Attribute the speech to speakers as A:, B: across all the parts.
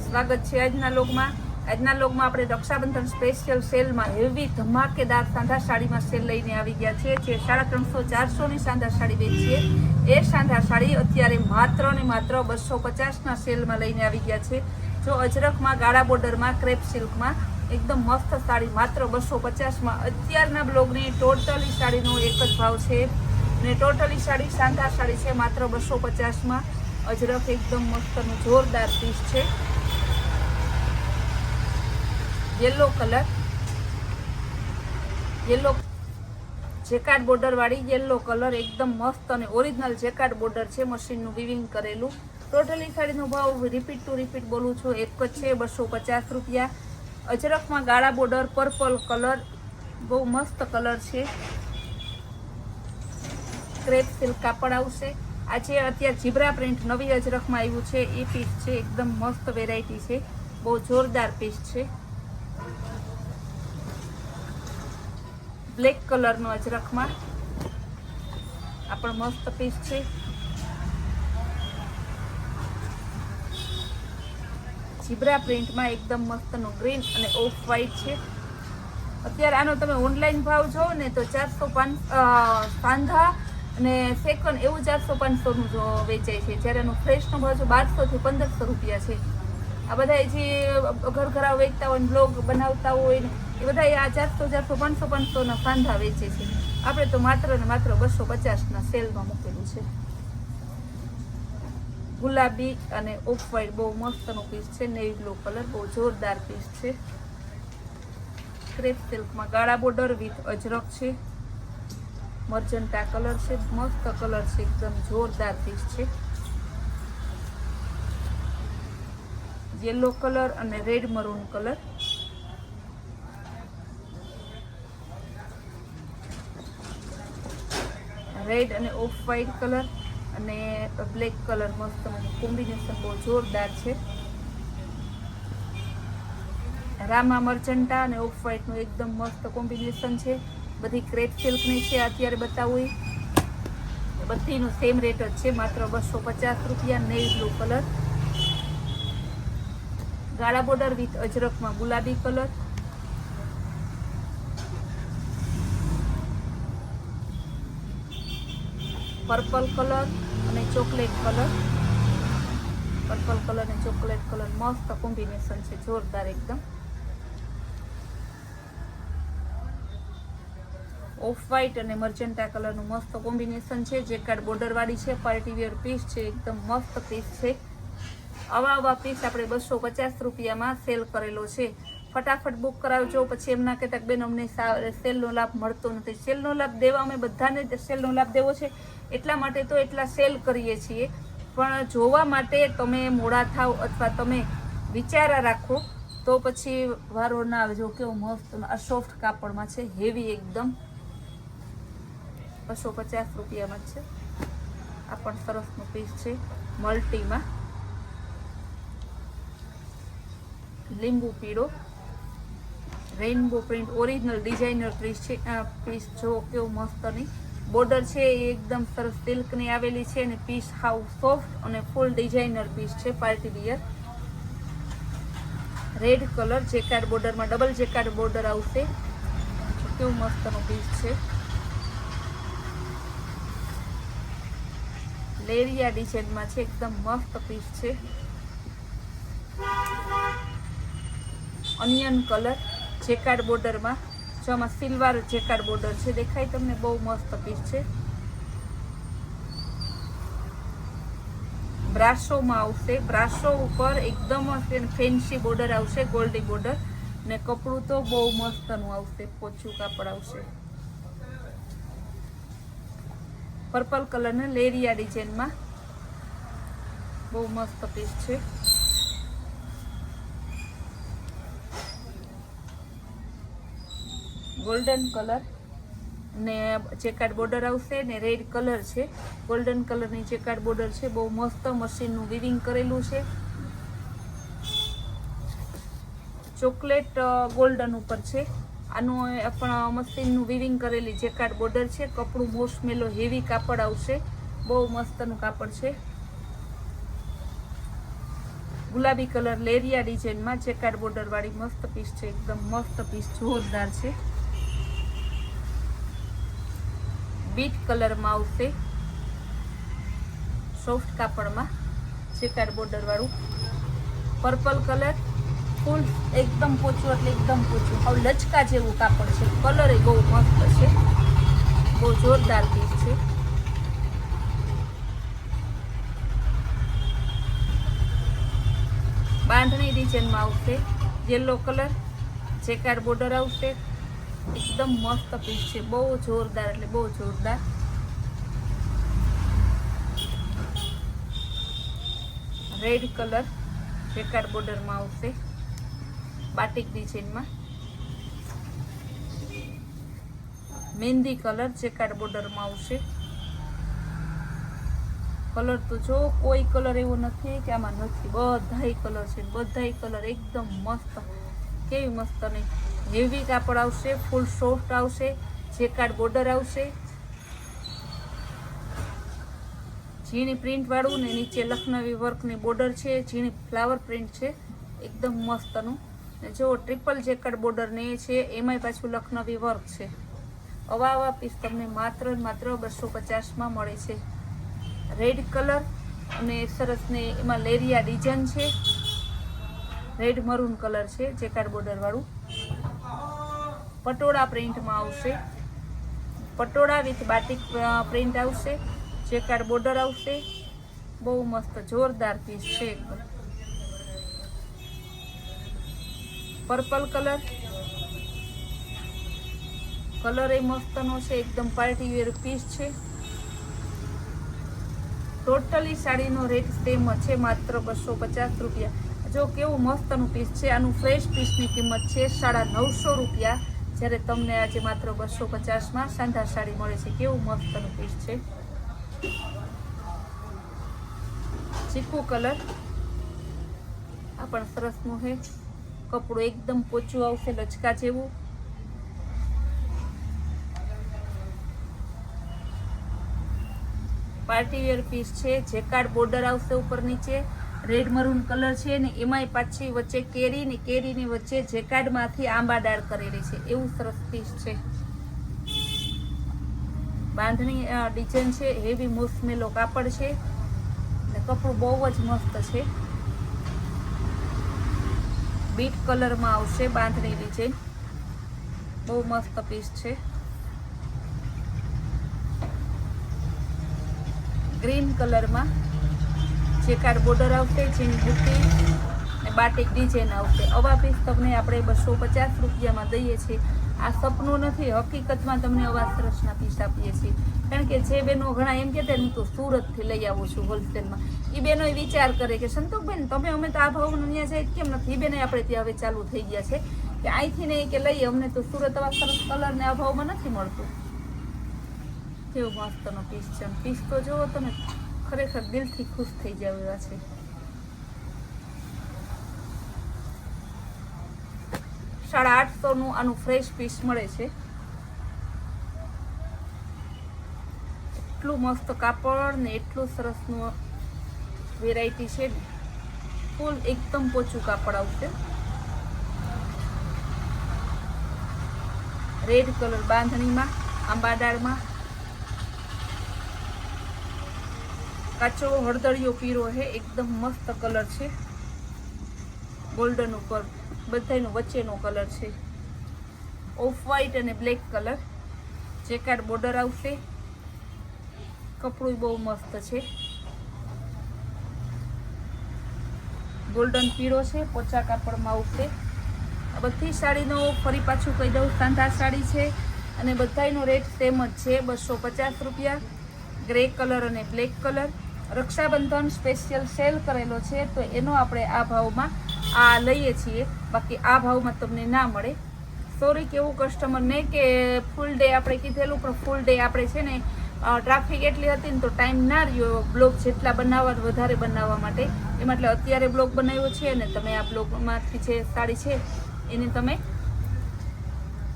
A: સ્વાગત છે આજના લોગમાં આપણે રક્ષાબંધન સ્પેશિયલ સેલમાં હેવી ધમાકેદાર સાંધા સાડીમાં સેલ લઈને આવી ગયા છે જે 350-400 ની સાંધા સાડી વેચીએ એ સાંધા સાડી અત્યારે માત્ર ને માત્ર 250 ના સેલમાં લઈને આવી ગયા છે। જો અજરખમાં ગાળા બોર્ડરમાં ક્રેપ સિલ્કમાં એકદમ મસ્ત સાડી માત્ર 250 માં અત્યારના બ્લોગની ટોટલી સાડીનો એક જ ભાવ છે અને ટોટલી સાડી સાંધા સાડી છે માત્ર 250 માં। અજરખ એકદમ મસ્તનું જોરદાર પીસ છે, yellow colour yellow jacquard border वाली येलो कलर एकदम मस्त और ओरिजिनल जेकार्ड बॉर्डर है मशीन वीविंग करेलू। टोटली साड़ी भाव रिपीट टू रिपीट बोलू छो एक ज है 250 रुपया। अजरख में गाढ़ा बॉर्डर पर्पल कलर बहु मस्त कलर है, क्रेप सिल्क कापड़ आवशे। आज अत्यार जीब्रा प्रिंट नवी अजरख में आव्युं छे ए पीस है, एकदम मस्त वेरायटी है, बहुत जोरदार पीस है। ब्लेक कलर नो अजरख में आपण मस्त पीस है। जीब्रा प्रिंट में एकदम मस्त नो ग्रीन और ऑफ व्हाइट है। अत्यारे आनो तमे ऑनलाइन भाव जो ने तो 405 सांधा ने सेकंड एवं 400-500 नु जो वेचाय छे, ज्यारे एनो फ्रेश नो भाव जो 1200 થી 1500 रुपया है। आ बधा जे घर घरा वेचता होय ब्लॉग बनावता होय ए बधा आ 400-500 ना सांधा वेचे छे। आपणे तो मात्र ने मात्र 250 ना सेल में मूकेलुं छे। गुलाबी अने ऑफ व्हाइट बहु मस्त नो पीस है, नेवी ब्लू कलर बहु जोरदार पीस है। क्रेप सिल्क में गाढ़ा बॉर्डर विथ अजरक है, मर्जंटा कलर है, मस्त कलर है, एकदम जोरदार पीस है। येलो कलर और रेड मरून कलर, रेड और ऑफ व्हाइट कलर और ब्लेक कलर मस्त कॉम्बिनेशन बहुत जोरदार है। रामा मर्चंटा और ऑफ व्हाइट नो एकदम मस्त कॉम्बिनेशन है। बधी क्रेप सिल्क नहीं है अत्यारे बतावुं बधी नो सेम रेट ज छे मात्र 250 रुपया। नेवी ब्लू कलर, गाढ़ा बॉर्डर विथ अजरक में गुलाबी कलर, पर्पल कलर और चॉकलेट कलर, पर्पल कलर ने चॉकलेट कलर मस्त कॉम्बिनेशन है, जोरदार एकदम। ऑफ व्हाइट और मर्चेंटा कलर नु मस्त कॉम्बिनेशन है, जेकार्ड बॉर्डर वाली है, पार्टी वेयर पीस है, एकदम मस्त पीस है। आवा पीस आपणे 250 रुपया में सेल करेलो छे। फटाफट बुक करावजो, पछी एम ना कहेता बेन अमने सेलनो लाभ मळतो नथी। सेलनो लाभ देवा अमे बधाने सेलनो लाभ देवो छे એટલા માટે તો એટલા સેલ કરીએ છીએ, પણ જોવા માટે તમે મોડા થાવ અથવા તમે વિચારા રાખો તો પછી વારો ના આવે। જો કેવું મસ્ત આ સોફ્ટ કાપડમાં છે, હેવી એકદમ 250 રૂપિયામાં છે। આ પણ સરસનો પીસ છે મલ્ટીમાં, લીંબુ પીળો rainbow print original designer piece है। पीस जो केवो मस्तनी बॉर्डर है, एकदम सरस सिल्क ने आवेली है ने पीस हाउ सॉफ्ट और फूल डिजाइनर पीस है, party wear. Red colour jacquard border में डबल जेकार्ड बॉर्डर आवशे, केवो मस्तनो पीस है। लेरिया डिजाइन में है, एकदम मस्त पीस है। ऑनियन कलर जेकार्ड बॉर्डर में जो आम सिल्वर जेकार्ड बॉर्डर है, देखाय तमने बहु मस्त पीस है। ब्रासो में आवशे, ब्रासो ऊपर एकदम फैंसी बॉर्डर आवशे, गोल्डी बॉर्डर ने कपड़ू तो बहु मस्त नु आवशे, पोचू कापड़ आवशे। पर्पल कलर ने लेरिया डिजाइन में बहु मस्त पीस है। गोल्डन कलर ने जेकार्ड बॉर्डर आवशे ने रेड कलर है, गोल्डन कलर नी जेकार्ड बॉर्डर है, बहु मस्त मशीन नु वीविंग करेलू है। चॉकलेट गोल्डन ऊपर है, आनु आपण मशीन नु वीविंग करेली जेकार्ड बॉर्डर है। कपड़ू मोस्टमेलो हेवी कापड़ आवशे, बहु मस्त नु कापड़ है। ગુલાબી કલર લેરિયા ડિઝાઇનમાં ચેકાર્ડ બોર્ડર વાળી મસ્ત પીસ છે, એકદમ મસ્ત પીસ, જોરદાર છે. બીટ કલરમાં આવશે, સોફ્ટ કાપડમાં ચેકાર્ડ બોર્ડર વાળું. પર્પલ કલર, ફૂલ એકદમ પોચું, એટલે એકદમ પોચું, હવે લચકા જેવું કાપડ છે. કલર એ બહુ મસ્ત છે, બહુ જોરદાર પીસ છે. બાંધણી ડિઝાઇનમાં આવશે, યલો કલર, ચેકાર્ડ બોર્ડર આવશે, એકદમ મસ્ત પીસ છે, બહુ જોરદાર, એટલે બહુ જોરદાર. રેડ કલર ચેકાર્ડ બોર્ડરમાં આવશે, બાટિક ડિઝાઇનમાં. મહેંદી કલર ચેકાર્ડ બોર્ડરમાં આવશે. કલર તો જો કોઈ કલર એવો નથી કે આમાં નથી, બધાય કલર છે, બધાય કલર એકદમ મસ્ત, કેવી મસ્ત. નહીં હેવી કાપડ આવશે, ફૂલ સોફ્ટ આવશે, ચેકાર્ડ બોર્ડર આવશે, ઝીણી પ્રિન્ટ વાળું ને નીચે લખનવી વર્કની બોર્ડર છે, ઝીણી ફ્લાવર પ્રિન્ટ છે, એકદમ મસ્તનું. ને જો ટ્રિપલ ચેકાર્ડ બોર્ડર ને છે, એમાંય પાછું લખનવી વર્ક છે. આવા પીસ તમને માત્ર 250માં મળે છે. રેડ કલર અને સરસ ને એમાં લેરિયા ડિઝાઇન છે, રેડ મરૂન કલર છે, ચેકાર્ડ બોર્ડર વાળું. પટોળા પ્રિન્ટમાં આવશે, પટોળા વિથ બાટિક પ્રિન્ટ આવશે, ચેકાર્ડ બોર્ડર આવશે, બહુ મસ્ત જોરદાર પીસ છે એકદમ. પર્પલ કલર, કલર એ મસ્તનો છે, એકદમ પાર્ટી વેર પીસ છે. ટોટલી સાડીનો રેટ સેમ છે, માત્ર 250 રૂપિયા. જો કેવું મસ્તનું પીસ છે. આનું ફ્રેશ પીસની કિંમત છે 950 રૂપિયા, જ્યારે તમને આજે માત્ર 250માં સાંધા સાડી મળે છે. કેવું મસ્તનું પીસ છે. ચીકુ કલર, આ પણ સરસનું છે. કપડું એકદમ પોચું આવશે, લચકા જેવું. પાર્ટી વેર પીસ છે, જેકાર્ડ બોર્ડર આવશે ઉપર નીચે, રેડ મરૂન કલર છે ને એમાંય પાછી વચ્ચે કેરી ને કેરીની વચ્ચે જેકાર્ડમાંથી આંબા ડાળ કરેલી છે, એવું સરસ પીસ છે. બાંધણી ડિઝાઇન છે, હેવી મોસમેલો કાપડ છે ને કપડું બહુ જ મસ્ત છે. બીટ કલરમાં આવશે બાંધણી ડિઝાઇન, બહુ મસ્ત પીસ છે. ગ્રીન કલરમાં ચેકાર્ડ બોર્ડર આવશે, ચીની બુટ્ટી ને બાટિક ડિઝાઇન આવશે. આવા પીસ તમને આપણે 250 રૂપિયામાં દઈએ છીએ. આ સપનું નથી, હકીકતમાં તમને આવા સરસના પીસ આપીએ છીએ. કારણ કે જે બહેનો ઘણા એમ કહેતા હું તો સુરતથી લઈ આવું છું હોલસેલમાં, એ બહેનો વિચાર કરે કે સંતોષબેન તમે અમે તો આ ભાવનું ત્યાં જાય કેમ નથી. એ બેને આપણે ત્યાં હવે ચાલુ થઈ ગયા છે કે અહીંથી નહીં કે લઈએ, અમને તો સુરત આવા સરસ કલર ને આ ભાવમાં નથી મળતું. કેવો મસ્તનો પીસ છે. પીસ તો જુઓ તમે, ખરેખર દિલથી ખુશ થઈ જાવ એવા છે. 850 આનું ફ્રેશ પીસ મળે છે. એટલું મસ્ત કાપડ ને એટલું સરસનું વેરાયટી છે. ફૂલ એકદમ પોચું કાપડ આવશે. રેડ કલર બાંધણીમાં, આંબાડાળમાં, કાચો હળદળિયો પીરો છે, એકદમ મસ્ત કલર છે. ગોલ્ડન ઉપર બધાનો વચ્ચેનો કલર છે. ઓફ વ્હાઈટ અને બ્લેક કલર, ચેકાર્ડ બોર્ડર આવશે. કપડું બહુ મસ્ત છે. ગોલ્ડન પીરો છે, પોચા કાપડમાં આવશે. આ બધી સાડીનો ફરી પાછું કહી દઉં, સાંધા સાડી છે અને બધાનો રેટ સેમ જ છે, 250 રૂપિયા. ગ્રે કલર અને black colour. Rakshabandhan special sale કરેલો છે તો એનો આપણે આ ભાવમાં આ લઈએ છીએ, બાકી આ ભાવમાં તમને ના મળે. સોરી કેવું કસ્ટમરને કે ફૂલ ડે આપણે કીધેલું, પણ ફૂલ ડે આપણે છે ને ટ્રાફિક એટલી હતી ને તો ટાઈમ ના રહ્યો બ્લોગ જેટલા બનાવવા વધારે બનાવવા માટે. એમાં એટલે અત્યારે બ્લોગ બનાવ્યો છે ને તમે આ બ્લોગમાંથી જે સાડી છે એને તમે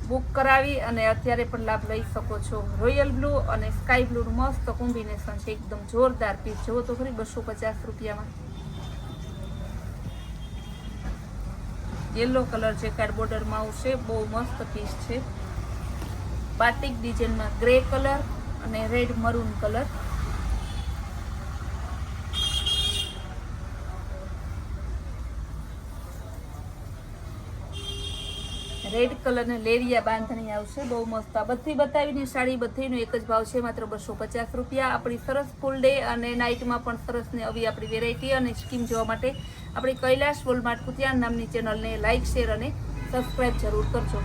A: બુક કરાવી અને અત્યારે પણ લાભ લઈ શકો છો. રોયલ બ્લુ અને સ્કાય બ્લુનું મસ્ત કોમ્બિનેશન છે, એકદમ જોરદાર પીસ. જુઓ તો ખરી 250 રૂપિયામાં. યેલો કલર જેકાર્ડ બોર્ડરમાં આવશે, બહુ મસ્ત પીસ છે. બાટિક ડિઝાઇનમાં ગ્રે કલર અને red maroon colour. Red colour ને લેરિયા બાંધણી આવશે, બહુ મસ્ત. આ બધી બતાવીની સાડી બધીનો એક જ ભાવ છે, માત્ર 250 રૂપિયા. આપણી સરસ ફૂલ ડે અને નાઇટમાં પણ સરસ ને આવી આપણી વેરાયટી અને સ્કીમ જોવા માટે આપણી કૈલાશ વોલમાર્ટ કુતિયાણ નામની ચેનલને લાઇક, શેર અને સબસ્ક્રાઇબ જરૂર કરજો.